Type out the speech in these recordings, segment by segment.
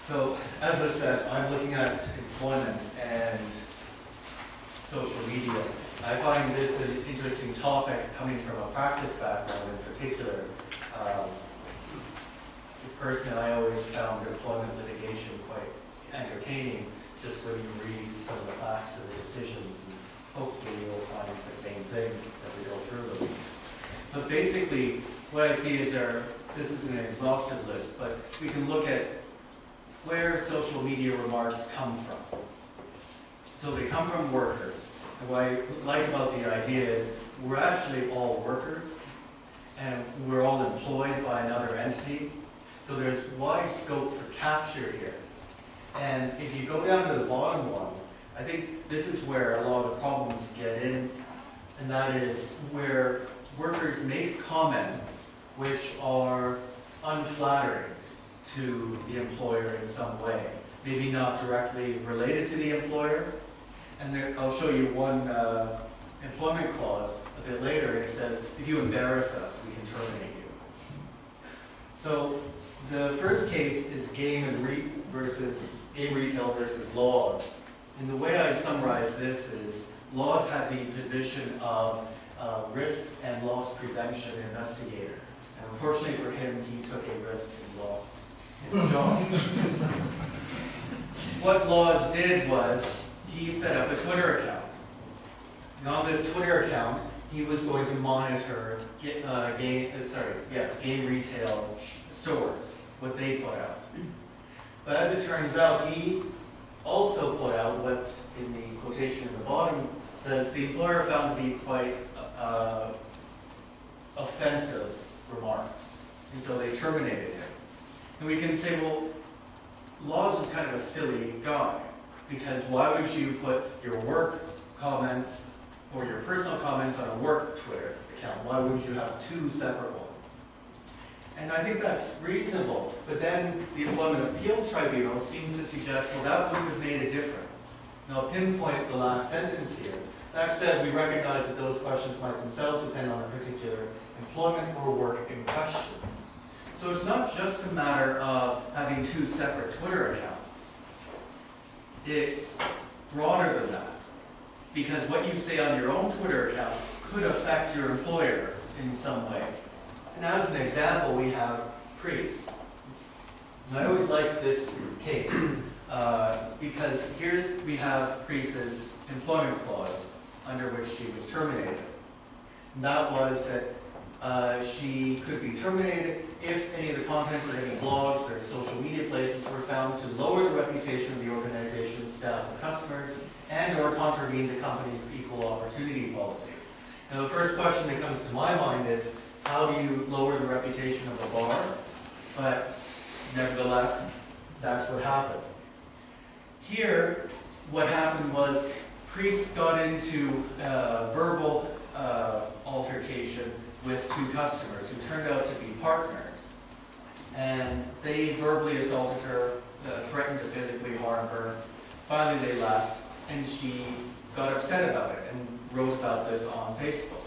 So, as I said, I'm looking at employment and social media. I find this an interesting topic coming from a practice background in particular. Personally, I always found employment litigation quite entertaining, just when you read some of the facts of the decisions, and hopefully you'll find the same thing as we go through them. But basically, what I see is this is an exhaustive list, but we can look at where social media remarks come from. So they come from workers. And what I like about the idea is we're actually all workers, and we're all employed by another entity. So there's wide scope for capture here. And if you go down to the bottom one, I think this is where a lot of the problems get in, and that is where workers make comments which are unflattering to the employer in some way, maybe not directly related to the employer. And there, I'll show you one employment clause a bit later. It says, if you embarrass us, we can terminate you. So the first case is game retail versus laws. And the way I summarize this is laws had the position of risk and loss prevention investigator. And unfortunately for him, he took a risk and lost his job. What laws did was he set up a Twitter account. And on this Twitter account, he was going to monitor game retail stores, what they put out. But as it turns out, he also put out what, in the quotation in the bottom, says the employer found to be quite offensive remarks. And so they terminated him. And we can say, well, Laws was kind of a silly guy, because why would you put your work comments or your personal comments on a work Twitter account? Why would you have two separate ones? And I think that's reasonable, but then the Employment Appeals Tribunal seems to suggest, well, that wouldn't have made a difference. Now, I'll pinpoint the last sentence here. That said, we recognize that those questions might themselves depend on a particular employment or work in question. So it's not just a matter of having two separate Twitter accounts. It's broader than that, because what you say on your own Twitter account could affect your employer in some way. And as an example, we have priests. And I always liked this case because we have Priest's employment clause under which she was terminated. And that was that she could be terminated if any of the contents of any blogs or social media places were found to lower the reputation of the organization, staff, and customers, and or contravene the company's equal opportunity policy. Now, the first question that comes to my mind is, how do you lower the reputation of a bar? But nevertheless, that's what happened. Here, what happened was priests got into a verbal altercation with two customers who turned out to be partners. And they verbally assaulted her, threatened to physically harm her. Finally, they left, and she got upset about it and wrote about this on Facebook.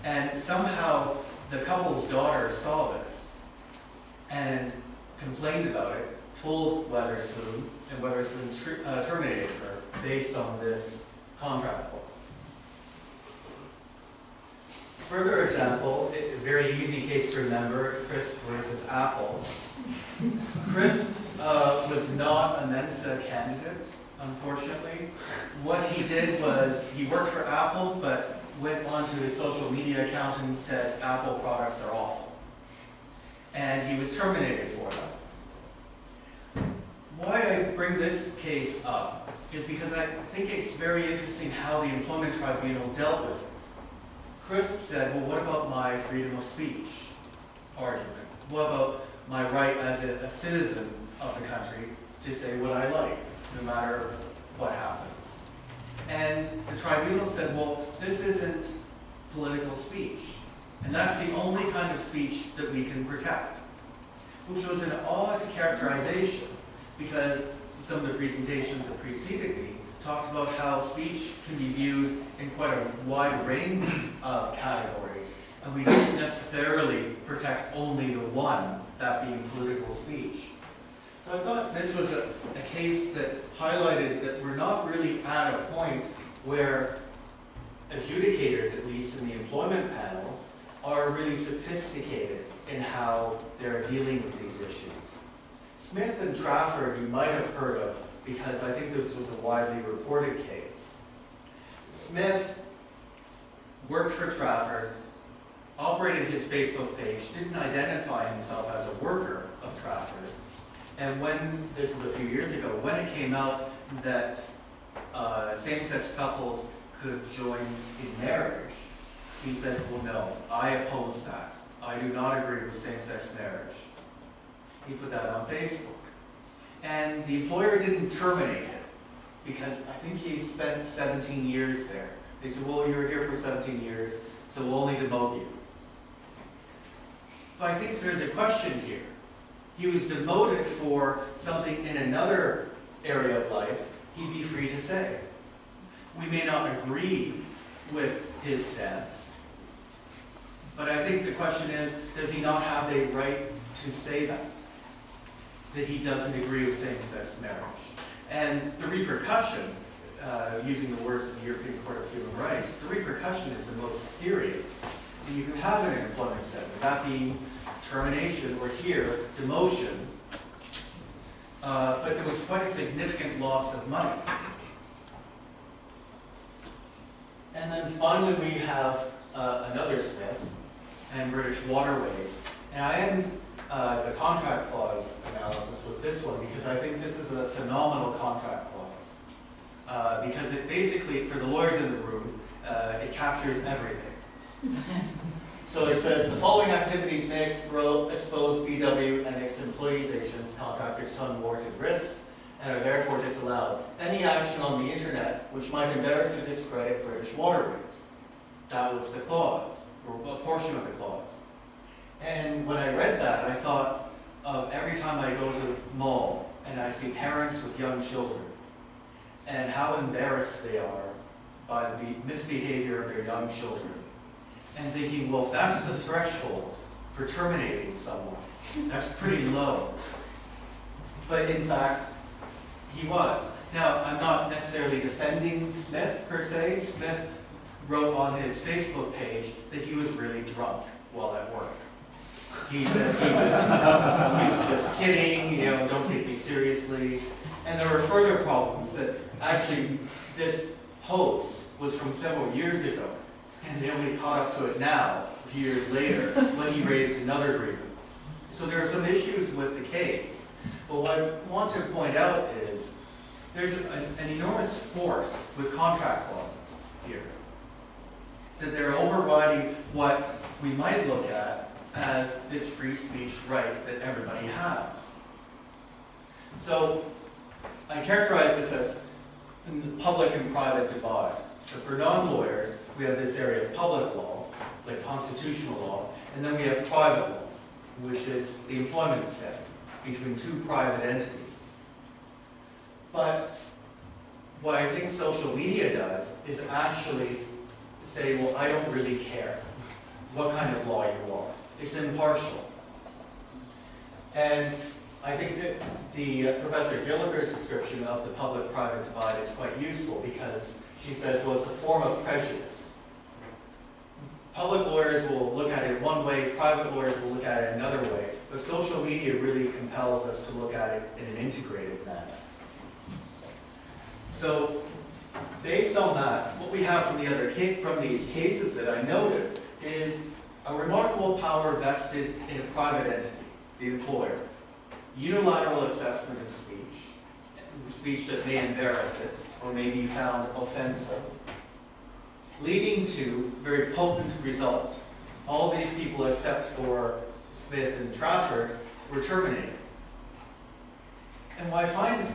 And somehow the couple's daughter saw this and complained about it, told Weatherspoon, and Weatherspoon terminated her based on this contract clause. Further example, a very easy case to remember, Crisp versus Apple. Crisp was not a Mensa candidate, unfortunately. What he did was he worked for Apple, but went onto his social media account and said Apple products are awful. And he was terminated for that. Why I bring this case up is because I think it's very interesting how the Employment Tribunal dealt with it. Crisp said, well, what about my freedom of speech argument? What about my right as a citizen of the country to say what I like, no matter what happens? And the tribunal said, well, this isn't political speech. And that's the only kind of speech that we can protect. Which was an odd characterization, because some of the presentations that preceded me talked about how speech can be viewed in quite a wide range of categories. And we don't necessarily protect only the one, that being political speech. So I thought this was a case that highlighted that we're not really at a point where adjudicators, at least in the employment panels, are really sophisticated in how they're dealing with these issues. Smith and Trafford you might have heard of because I think this was a widely reported case. Smith worked for Trafford, operated his Facebook page, didn't identify himself as a worker of Trafford. And when, this is a few years ago, when it came out that same-sex couples could join in marriage, he said, well, no, I oppose that. I do not agree with same-sex marriage. He put that on Facebook. And the employer didn't terminate him because I think he spent 17 years there. They said, well, you were here for 17 years, so we'll only demote you. But I think there's a question here. He was demoted for something in another area of life he'd be free to say. We may not agree with his stance, but I think the question is, does he not have a right to say that he doesn't agree with same-sex marriage? And the repercussion, using the words of the European Court of Human Rights, the repercussion is the most serious that you can have in an employment setting, that being termination, or here, demotion, but there was quite a significant loss of money. And then finally we have another Smith and British Waterways. And I end the contract clause analysis with this one because I think this is a phenomenal contract clause. Because it basically, for the lawyers in the room, it captures everything. So it says, the following activities may expose BW and its employees, agents, contractors to unwarranted risks and are therefore disallowed. Any action on the internet which might embarrass or discredit British Waterways. That was the clause, or a portion of the clause. And when I read that, I thought of every time I go to the mall and I see parents with young children and how embarrassed they are by the misbehavior of their young children. And thinking, well, if that's the threshold for terminating someone, that's pretty low. But in fact, he was. Now, I'm not necessarily defending Smith per se. Smith wrote on his Facebook page that he was really drunk while at work. He said he was just kidding, don't take me seriously. And there were further problems that actually this post was from several years ago. And they only caught up to it now, a few years later, when he raised another grievance. So there are some issues with the case. But what I want to point out is there's an enormous force with contract clauses here. That they're overriding what we might look at as this free speech right that everybody has. So I characterize this as the public and private divide. So for non-lawyers, we have this area of public law, like constitutional law, and then we have private law, which is the employment setting between two private entities. But what I think social media does is actually say, well, I don't really care what kind of law you are. It's impartial. And I think that the Professor Gilliker's description of the public-private divide is quite useful because she says, well, it's a form of prejudice. Public lawyers will look at it one way, private lawyers will look at it another way, but social media really compels us to look at it in an integrated manner. So, based on that, what we have from these cases that I noted is a remarkable power vested in a private entity, the employer, unilateral assessment of speech that may embarrass it or may be found offensive, leading to a very potent result. All these people except for Smith and Trafford were terminated. And what I find,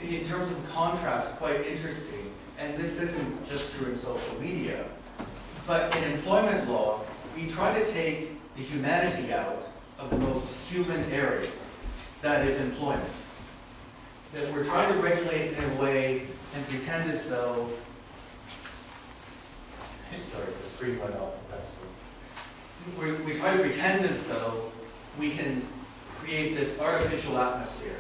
in terms of contrast, quite interesting, and this isn't just true in social media, but in employment law, we try to take the humanity out of the most human area, that is employment. That we're trying to regulate in a way and pretend as though, sorry, the screen went off. We try to pretend as though we can create this artificial atmosphere.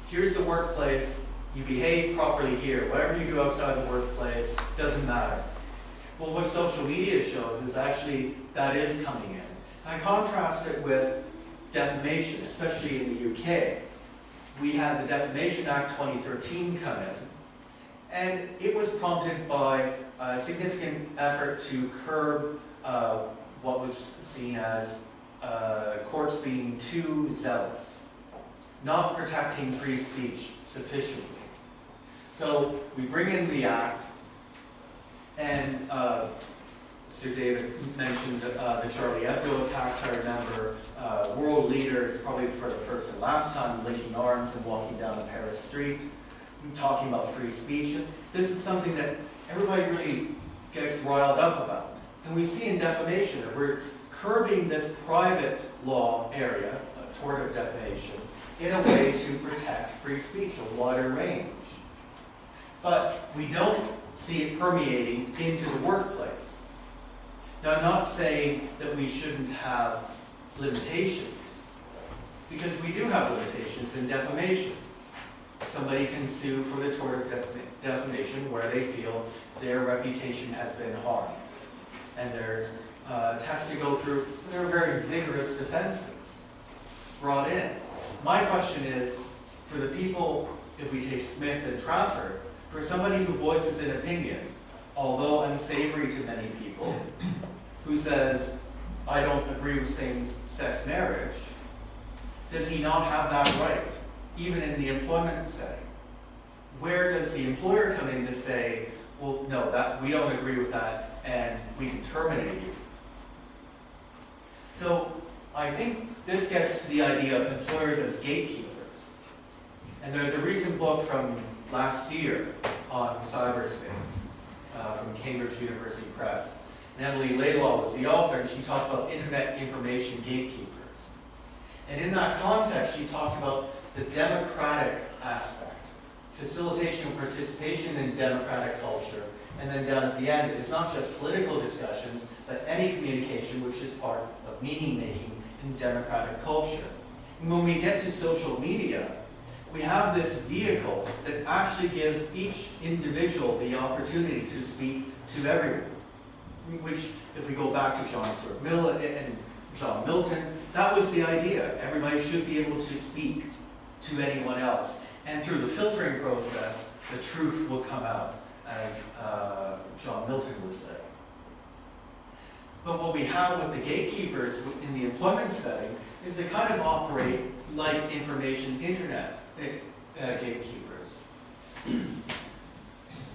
Here's the workplace, you behave properly here. Whatever you do outside the workplace doesn't matter. Well, what social media shows is actually that is coming in. I contrast it with defamation, especially in the UK. We had the Defamation Act 2013 come in, and it was prompted by a significant effort to curb what was seen as courts being too zealous, not protecting free speech sufficiently. So we bring in the act, and Sir David mentioned the Charlie Hebdo attacks. I remember world leaders, probably for the first and last time, linking arms and walking down the Paris street, talking about free speech. And this is something that everybody really gets riled up about. And we see in defamation that we're curbing this private law area, tort of defamation, in a way to protect free speech, a wider range. But we don't see it permeating into the workplace. Now, I'm not saying that we shouldn't have limitations, because we do have limitations in defamation. Somebody can sue for the tort of defamation where they feel their reputation has been harmed. And there's tests to go through. There are very vigorous defenses brought in. My question is, for the people, if we take Smith and Trafford, for somebody who voices an opinion, although unsavory to many people, who says, I don't agree with same-sex marriage, does he not have that right, even in the employment setting? Where does the employer come in to say, well, no, that we don't agree with that, and we can terminate you? So I think this gets to the idea of employers as gatekeepers. And there's a recent book from last year on cyberspace from Cambridge University Press. And Emily Laidlaw was the author, and she talked about internet information gatekeepers. And in that context, she talked about the democratic aspect, facilitation of participation in democratic culture. And then down at the end, it's not just political discussions, but any communication which is part of meaning-making in democratic culture. And when we get to social media, we have this vehicle that actually gives each individual the opportunity to speak to everyone. Which, if we go back to John Stuart Mill and John Milton, that was the idea. Everybody should be able to speak to anyone else. And through the filtering process, the truth will come out, as John Milton would say. But what we have with the gatekeepers in the employment setting is they kind of operate like information internet gatekeepers.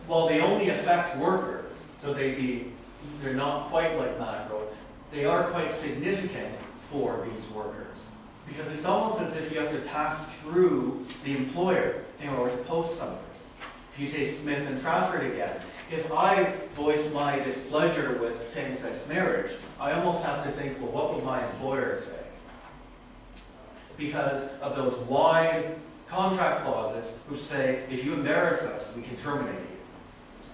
While they only affect workers, so they're not quite like macro, they are quite significant for these workers. Because it's almost as if you have to pass through the employer in order to post something. If you take Smith and Trafford again, if I voice my displeasure with same-sex marriage, I almost have to think, well, what would my employer say? Because of those wide contract clauses which say, if you embarrass us, we can terminate you.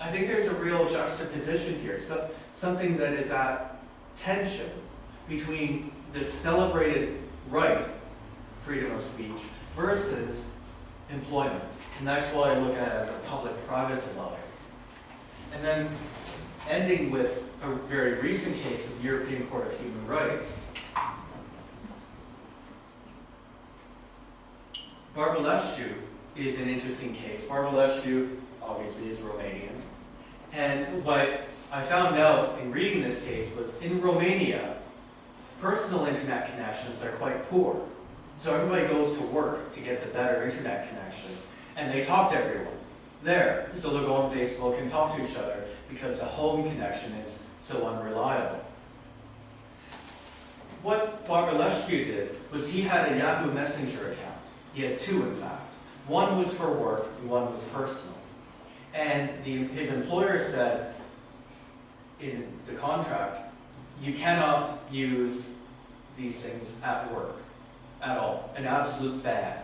I think there's a real juxtaposition here, something that is at tension between this celebrated right, freedom of speech, versus employment. And that's why I look at it as a public-private divide. And then ending with a very recent case of European Court of Human Rights. Barbulescu is an interesting case. Barbulescu, obviously, is Romanian. And what I found out in reading this case was in Romania, personal internet connections are quite poor. So everybody goes to work to get the better internet connection. And they talk to everyone there. So they'll go on Facebook and talk to each other because the home connection is so unreliable. What Barbulescu did was he had a Yahoo Messenger account. He had two, in fact. One was for work, and one was personal. And his employer said in the contract, you cannot use these things at work at all, an absolute ban.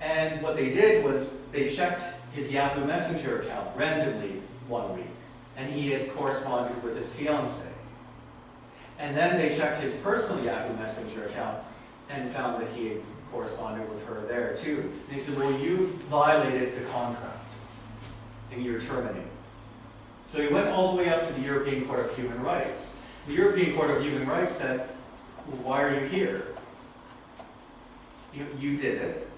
And what they did was they checked his Yahoo Messenger account randomly one week, and he had corresponded with his fiancée. And then they checked his personal Yahoo Messenger account and found that he had corresponded with her there too. And he said, well, you violated the contract and you're terminated. So he went all the way up to the European Court of Human Rights. The European Court of Human Rights said, well, why are you here? You did it.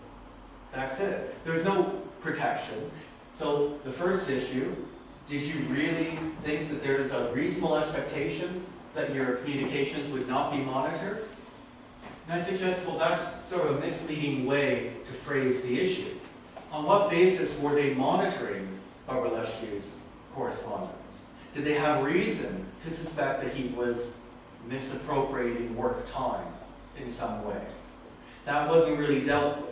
That's it. There's no protection. So the first issue, did you really think that there is a reasonable expectation that your communications would not be monitored? And I suggest, well, that's sort of a misleading way to phrase the issue. On what basis were they monitoring Barbulescu's correspondence? Did they have reason to suspect that he was misappropriating work time in some way? That wasn't really dealt with.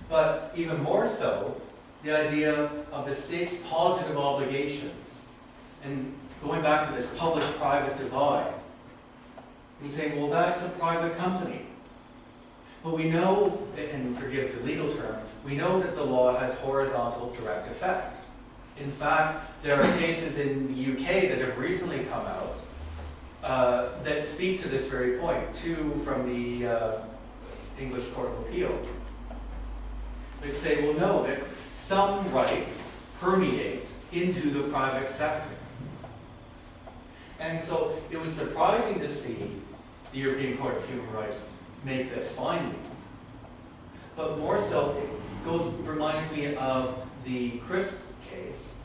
But even more so, the idea of the state's positive obligations, and going back to this public-private divide, and saying, well, that's a private company. But we know, and forgive the legal term, we know that the law has horizontal direct effect. In fact, there are cases in the UK that have recently come out that speak to this very point. Two from the English Court of Appeal. They say, well, no, that some rights permeate into the private sector. And so it was surprising to see the European Court of Human Rights make this finding. But more so, it reminds me of the Crisp case,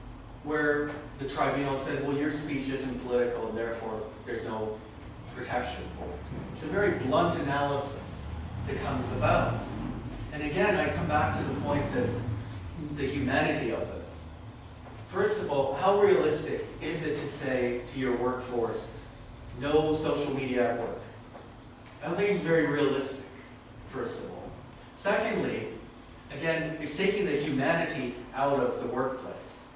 where the tribunal said, well, your speech isn't political, and therefore there's no protection for it. It's a very blunt analysis that comes about. And again, I come back to the point that the humanity of this. First of all, how realistic is it to say to your workforce, no social media at work? I don't think it's very realistic, first of all. Secondly, again, it's taking the humanity out of the workplace,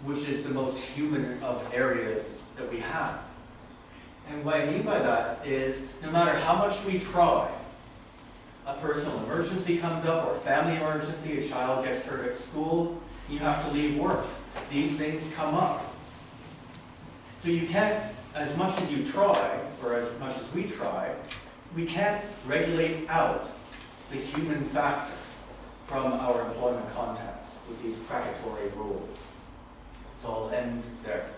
which is the most human of areas that we have. And what I mean by that is, no matter how much we try, a personal emergency comes up, or a family emergency, a child gets hurt at school, you have to leave work. These things come up. So you can't, as much as you try, or as much as we try, we can't regulate out the human factor from our employment context with these precatory rules. So I'll end there.